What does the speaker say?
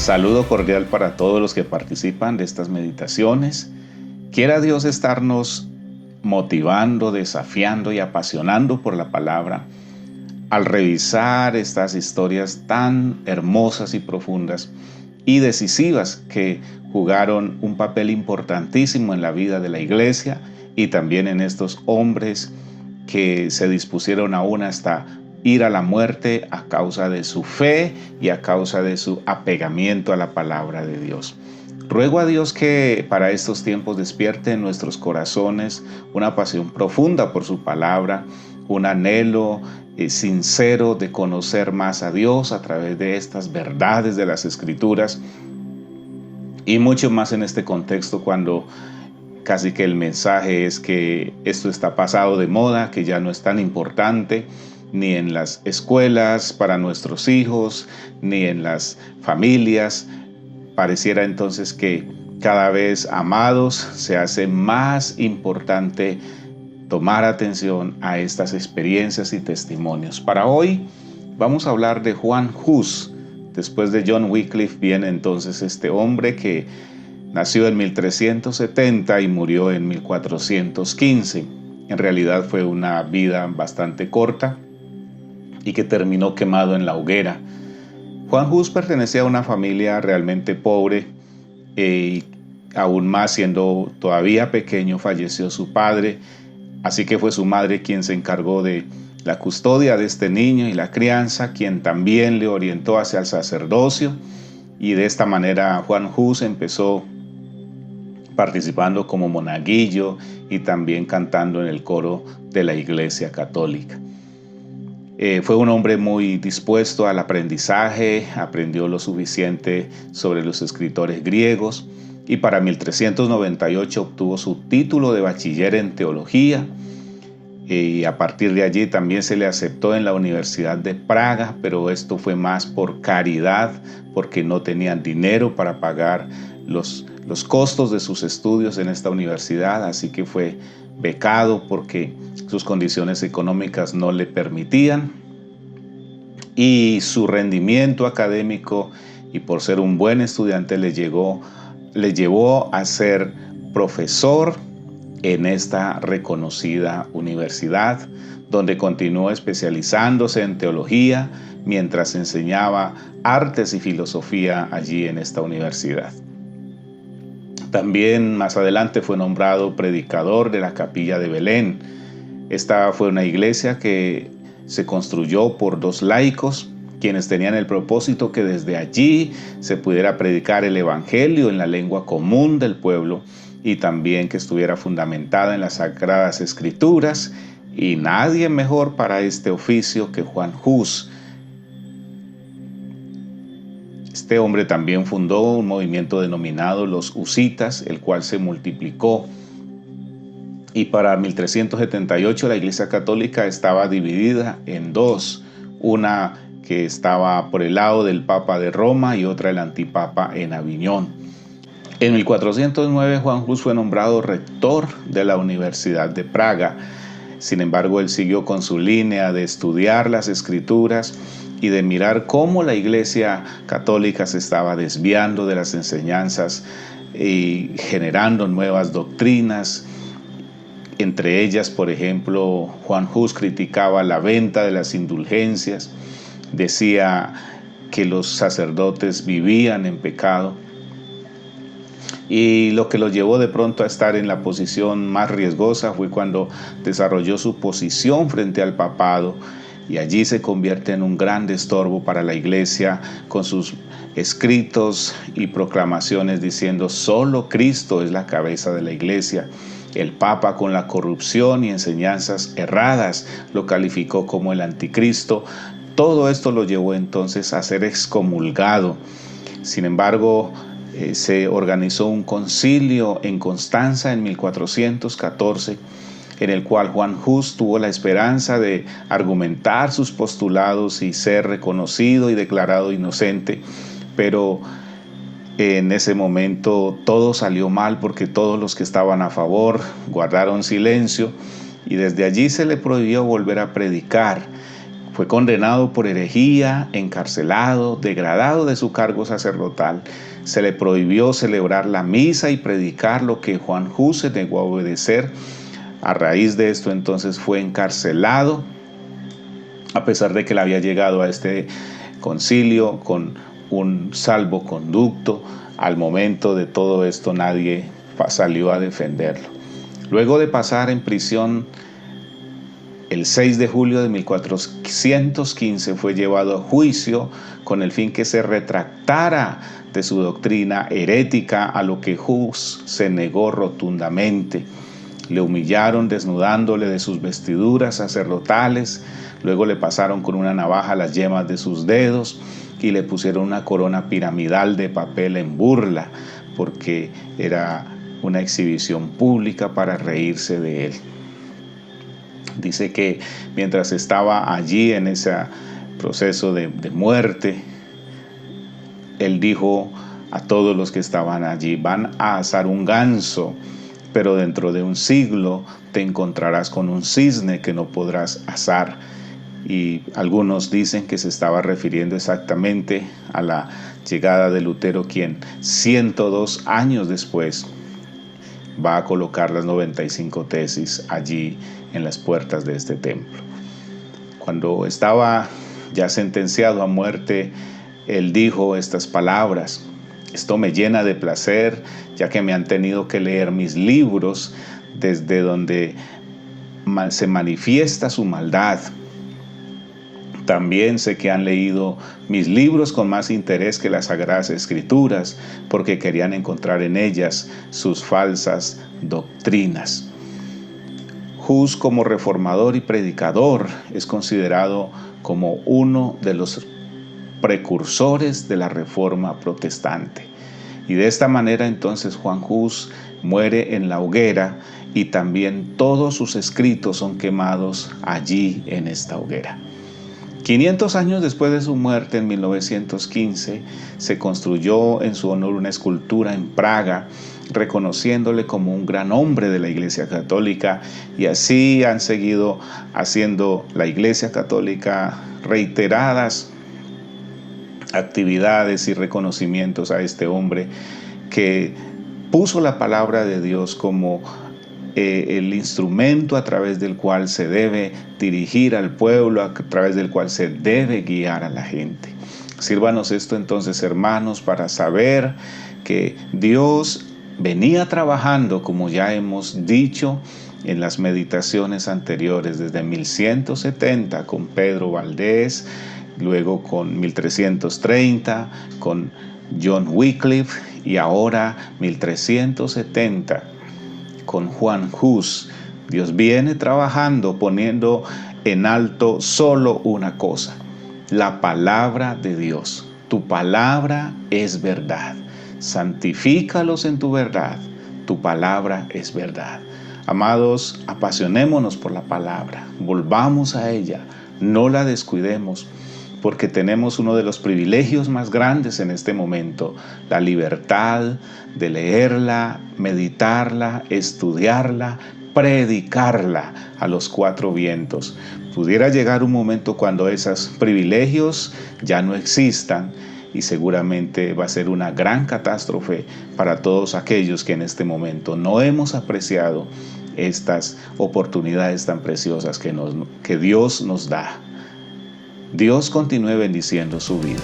Saludo cordial para todos los que participan de estas meditaciones. Quiera Dios estarnos motivando, desafiando y apasionando por la palabra al revisar estas historias tan hermosas y profundas y decisivas que jugaron un papel importantísimo en la vida de la iglesia y también en estos hombres que se dispusieron aún hasta ir a la muerte a causa de su fe y a causa de su apegamiento a la palabra de Dios. Ruego a Dios que para estos tiempos despierte en nuestros corazones una pasión profunda por su palabra, un anhelo sincero de conocer más a Dios a través de estas verdades de las Escrituras y mucho más en este contexto cuando casi que el mensaje es que esto está pasado de moda, que ya no es tan importante ni en las escuelas para nuestros hijos, ni en las familias. Pareciera entonces que cada vez, amados, se hace más importante tomar atención a estas experiencias y testimonios. Para hoy vamos a hablar de Juan Hus. Después de John Wycliffe viene entonces este hombre que nació en 1370 y murió en 1415. En realidad fue una vida bastante corta y que terminó quemado en la hoguera. Juan Hus pertenecía a una familia realmente pobre y aún más siendo todavía pequeño falleció su padre, así que fue su madre quien se encargó de la custodia de este niño y la crianza, quien también le orientó hacia el sacerdocio, y de esta manera Juan Hus empezó participando como monaguillo y también cantando en el coro de la Iglesia Católica. Fue un hombre muy dispuesto al aprendizaje, aprendió lo suficiente sobre los escritores griegos y para 1398 obtuvo su título de bachiller en teología y a partir de allí también se le aceptó en la Universidad de Praga, pero esto fue más por caridad porque no tenían dinero para pagar los costos de sus estudios en esta universidad, así que fue becado porque sus condiciones económicas no le permitían, y su rendimiento académico y por ser un buen estudiante le llevó a ser profesor en esta reconocida universidad, donde continuó especializándose en teología mientras enseñaba artes y filosofía allí en esta universidad. También más adelante fue nombrado predicador de la Capilla de Belén. Esta fue una iglesia que se construyó por dos laicos, quienes tenían el propósito que desde allí se pudiera predicar el evangelio en la lengua común del pueblo y también que estuviera fundamentada en las Sagradas Escrituras, y nadie mejor para este oficio que Juan Hus. Este hombre también fundó un movimiento denominado los Husitas, el cual se multiplicó. Y para 1378 la Iglesia Católica estaba dividida en dos, una que estaba por el lado del Papa de Roma y otra el antipapa en Aviñón. En 1409 Juan Hus fue nombrado rector de la Universidad de Praga. Sin embargo, él siguió con su línea de estudiar las Escrituras y de mirar cómo la Iglesia Católica se estaba desviando de las enseñanzas y generando nuevas doctrinas. Entre ellas, por ejemplo, Juan Hus criticaba la venta de las indulgencias, decía que los sacerdotes vivían en pecado, y lo que lo llevó de pronto a estar en la posición más riesgosa fue cuando desarrolló su posición frente al papado, y allí se convierte en un gran estorbo para la iglesia con sus escritos y proclamaciones diciendo solo Cristo es la cabeza de la iglesia. El Papa, con la corrupción y enseñanzas erradas, lo calificó como el anticristo. Todo esto lo llevó entonces a ser excomulgado. Sin embargo, se organizó un concilio en Constanza en 1414, en el cual Juan Hus tuvo la esperanza de argumentar sus postulados y ser reconocido y declarado inocente, pero en ese momento todo salió mal porque todos los que estaban a favor guardaron silencio y desde allí se le prohibió volver a predicar. Fue condenado por herejía, encarcelado, degradado de su cargo sacerdotal. Se le prohibió celebrar la misa y predicar, lo que Juan Hus se negó a obedecer. A raíz de esto entonces fue encarcelado, a pesar de que él había llegado a este concilio con un salvoconducto. Al momento de todo esto nadie salió a defenderlo. Luego de pasar en prisión, el 6 de julio de 1415 fue llevado a juicio con el fin que se retractara de su doctrina herética, a lo que Hus se negó rotundamente. Le humillaron desnudándole de sus vestiduras sacerdotales, luego le pasaron con una navaja las yemas de sus dedos y le pusieron una corona piramidal de papel en burla, porque era una exhibición pública para reírse de él. Dice que mientras estaba allí en ese proceso de muerte, él dijo a todos los que estaban allí: van a asar un ganso, pero dentro de un siglo te encontrarás con un cisne que no podrás asar. Y algunos dicen que se estaba refiriendo exactamente a la llegada de Lutero, quien 102 años después va a colocar las 95 tesis allí en las puertas de este templo. Cuando estaba ya sentenciado a muerte, él dijo estas palabras: esto me llena de placer, ya que me han tenido que leer mis libros, desde donde se manifiesta su maldad. También sé que han leído mis libros con más interés que las Sagradas Escrituras, porque querían encontrar en ellas sus falsas doctrinas. Hus, como reformador y predicador, es considerado como uno de los precursores de la Reforma protestante. Y de esta manera entonces Juan Hus muere en la hoguera, y también todos sus escritos son quemados allí en esta hoguera. 500 años después de su muerte, en 1915, se construyó en su honor una escultura en Praga, reconociéndole como un gran hombre de la Iglesia Católica, y así han seguido haciendo la Iglesia Católica reiteradas actividades y reconocimientos a este hombre que puso la palabra de Dios como el instrumento a través del cual se debe dirigir al pueblo, a través del cual se debe guiar a la gente. Sírvanos esto entonces, hermanos, para saber que Dios venía trabajando, como ya hemos dicho en las meditaciones anteriores, desde 1170 con Pedro Valdés, luego con 1330 con John Wycliffe, y ahora 1370 con Juan Hus. Dios viene trabajando, poniendo en alto solo una cosa: la palabra de Dios. Tu palabra es verdad. Santifícalos en tu verdad. Tu palabra es verdad. Amados, apasionémonos por la palabra. Volvamos a ella. No la descuidemos, porque tenemos uno de los privilegios más grandes en este momento: la libertad de leerla, meditarla, estudiarla, predicarla a los cuatro vientos. Pudiera llegar un momento cuando esos privilegios ya no existan, y seguramente va a ser una gran catástrofe para todos aquellos que en este momento no hemos apreciado estas oportunidades tan preciosas que Dios nos da. Dios continúe bendiciendo su vida.